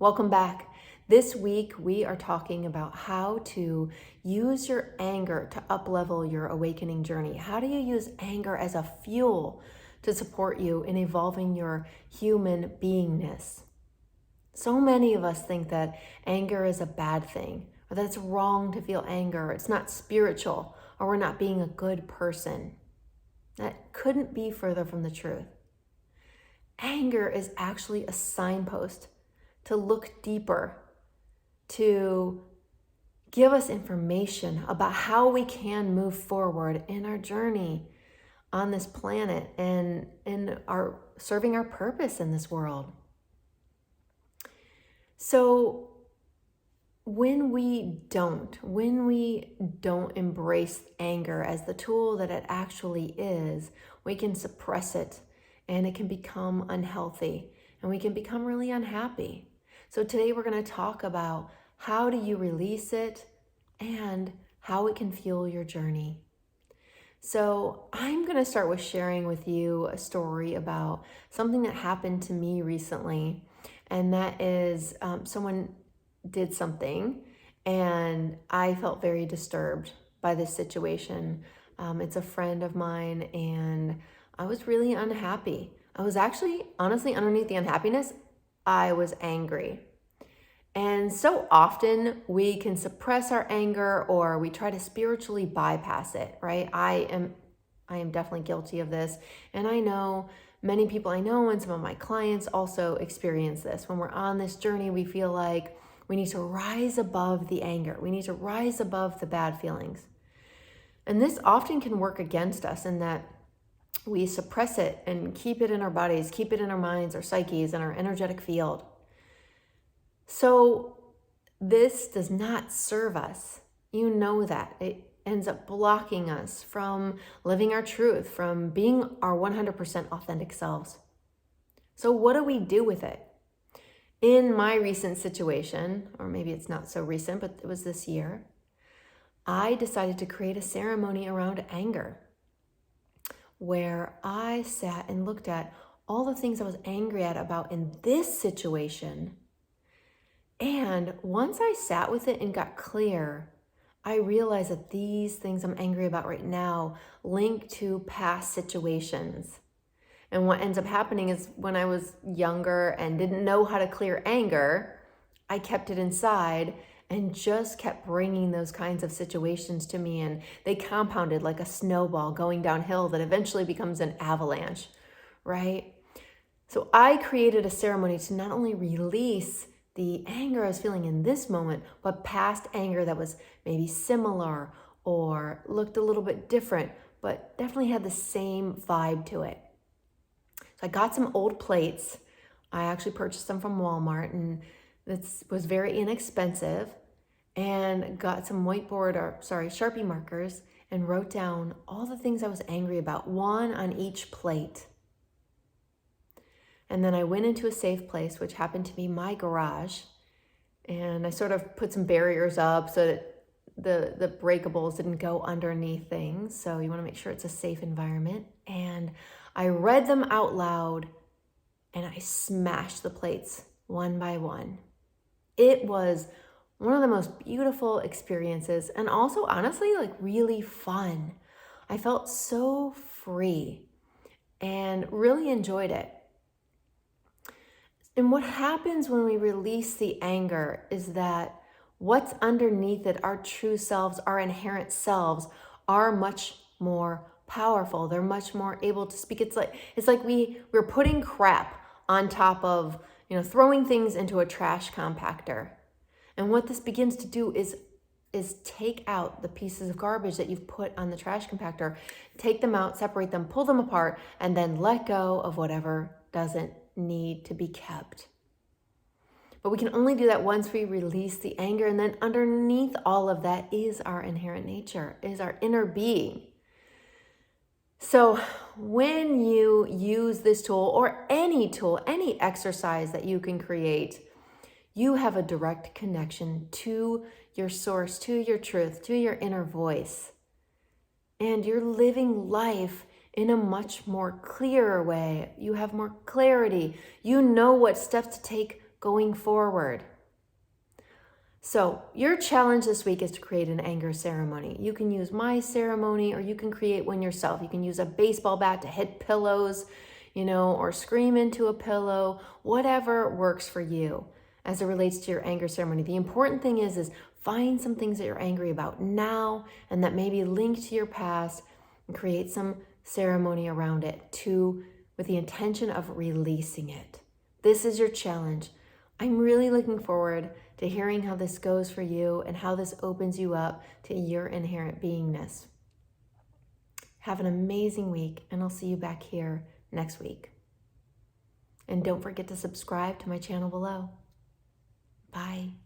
Welcome back. This week, we are talking about how to use your anger to up-level your awakening journey. How do you use anger as a fuel to support you in evolving your human beingness? So many of us think that anger is a bad thing, or that it's wrong to feel anger, it's not spiritual, or we're not being a good person. That couldn't be further from the truth. Anger is actually a signpost to look deeper, to give us information about how we can move forward in our journey on this planet and in our serving our purpose in this world. So when we don't embrace anger as the tool that it actually is, we can suppress it and it can become unhealthy and we can become really unhappy. So today we're going to talk about how do you release it and how it can fuel your journey. So I'm going to start with sharing with you a story about something that happened to me recently. And that is someone did something and I felt very disturbed by this situation. It's a friend of mine and I was really unhappy. I was actually, honestly, underneath the unhappiness, I was angry. And so often we can suppress our anger or we try to spiritually bypass it, right? I am definitely guilty of this. And I know many people I know and some of my clients also experience this. When we're on this journey, we feel like we need to rise above the anger. We need to rise above the bad feelings. And this often can work against us in that we suppress it and keep it in our bodies, keep it in our minds, our psyches, and our energetic field. So this does not serve us. You know that. It ends up blocking us from living our truth, from being our 100% authentic selves. So what do we do with it? In my recent situation, or maybe it's not so recent, but it was this year, I decided to create a ceremony around anger where I sat and looked at all the things I was angry at about in this situation. And once I sat with it and got clear, I realized that these things I'm angry about right now link to past situations. And what ends up happening is when I was younger and didn't know how to clear anger, I kept it inside and just kept bringing those kinds of situations to me. And they compounded like a snowball going downhill that eventually becomes an avalanche, right? So I created a ceremony to not only release the anger I was feeling in this moment, but past anger that was maybe similar or looked a little bit different, but definitely had the same vibe to it. So I got some old plates. I actually purchased them from Walmart and this was very inexpensive, and got some Sharpie markers and wrote down all the things I was angry about, one on each plate. And then I went into a safe place, which happened to be my garage. And I sort of put some barriers up so that the breakables didn't go underneath things. So you want to make sure it's a safe environment. And I read them out loud and I smashed the plates one by one. It was one of the most beautiful experiences and also honestly like really fun. I felt so free and really enjoyed it. And what happens when we release the anger is that what's underneath it, our true selves, our inherent selves, are much more powerful. They're much more able to speak. It's like we're putting crap on top of, throwing things into a trash compactor. And what this begins to do is take out the pieces of garbage that you've put on the trash compactor, take them out, separate them, pull them apart, and then let go of whatever doesn't need to be kept. But we can only do that once we release the anger. And then underneath all of that is our inherent nature, is our inner being. So when you use this tool or any tool, any exercise that you can create, you have a direct connection to your source, to your truth, to your inner voice. And you're living life in a much more clearer way. You have more clarity. You know what steps to take going forward. So your challenge this week is to create an anger ceremony. You can use my ceremony, or you can create one yourself. You can use a baseball bat to hit pillows, or scream into a pillow, whatever works for you as it relates to your anger ceremony. The important thing is find some things that you're angry about now and that maybe link to your past, and create some ceremony around it with the intention of releasing it. This is your challenge. I'm really looking forward to hearing how this goes for you and how this opens you up to your inherent beingness. Have an amazing week, and I'll see you back here next week. And don't forget to subscribe to my channel below. Bye.